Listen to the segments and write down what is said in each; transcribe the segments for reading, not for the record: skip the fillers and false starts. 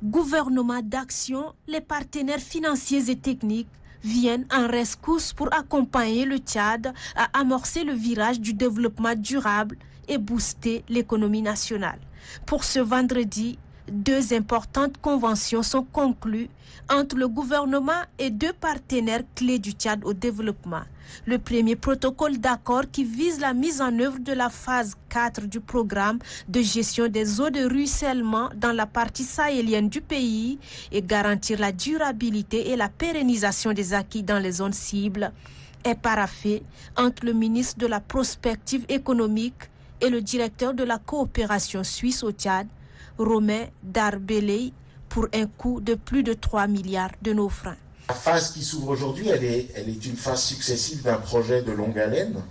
Gouvernement d'action, les partenaires financiers et techniques viennent en rescousse pour accompagner le Tchad à amorcer le virage du développement durable et booster l'économie nationale. Pour ce vendredi, 2 importantes conventions sont conclues entre le gouvernement et 2 partenaires clés du Tchad au développement. Le premier protocole d'accord qui vise la mise en œuvre de la phase 4 du programme de gestion des eaux de ruissellement dans la partie sahélienne du pays et garantir la durabilité et la pérennisation des acquis dans les zones cibles est paraphé entre le ministre de la prospective économique et le directeur de la coopération suisse au Tchad, Romain Darbeley, pour un coût de plus de 3 milliards de nos francs. La phase qui s'ouvre aujourd'hui, elle est une phase successive d'un projet de longue haleine,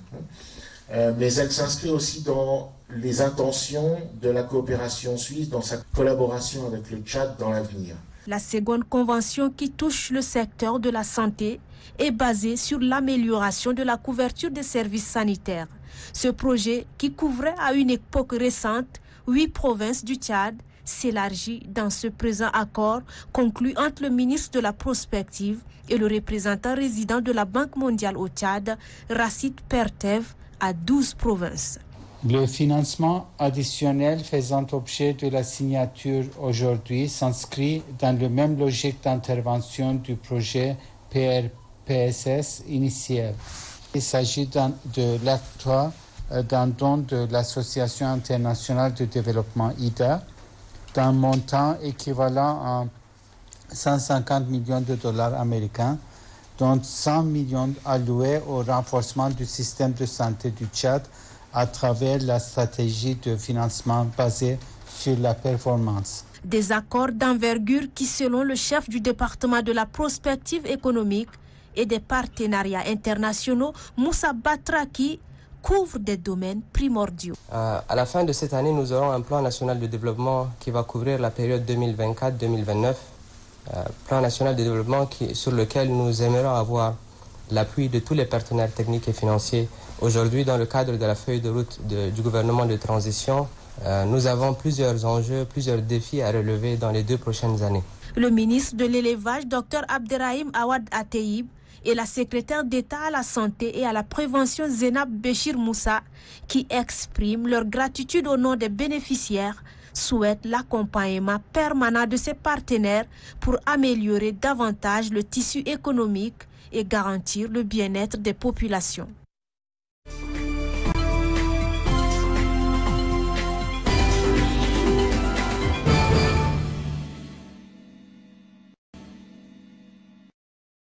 mais elle s'inscrit aussi dans les intentions de la coopération suisse, dans sa collaboration avec le Tchad dans l'avenir. La seconde convention qui touche le secteur de la santé est basée sur l'amélioration de la couverture des services sanitaires. Ce projet, qui couvrait à une époque récente 8 provinces du Tchad, s'élargit dans ce présent accord conclu entre le ministre de la prospective et le représentant résident de la Banque mondiale au Tchad, Racine Pertev, à 12 provinces. Le financement additionnel faisant objet de la signature aujourd'hui s'inscrit dans la même logique d'intervention du projet PRPSS initial. Il s'agit de l'acte 3 d'un don de l'Association internationale de développement IDA d'un montant équivalent à 150 millions de dollars américains, dont 100 millions alloués au renforcement du système de santé du Tchad à travers la stratégie de financement basée sur la performance. Des accords d'envergure qui, selon le chef du département de la prospective économique et des partenariats internationaux, Moussa Batraki, couvrent des domaines primordiaux. À la fin de cette année, nous aurons un plan national de développement qui va couvrir la période 2024-2029. Plan national de développement sur lequel nous aimerions avoir l'appui de tous les partenaires techniques et financiers. Aujourd'hui, dans le cadre de la feuille de route du gouvernement de transition, nous avons plusieurs enjeux, plusieurs défis à relever dans les 2 prochaines années. Le ministre de l'élevage, Dr Abderrahim Awad Ateib, et la secrétaire d'État à la santé et à la prévention Zénab Béchir Moussa, qui expriment leur gratitude au nom des bénéficiaires, souhaitent l'accompagnement permanent de ses partenaires pour améliorer davantage le tissu économique et garantir le bien-être des populations.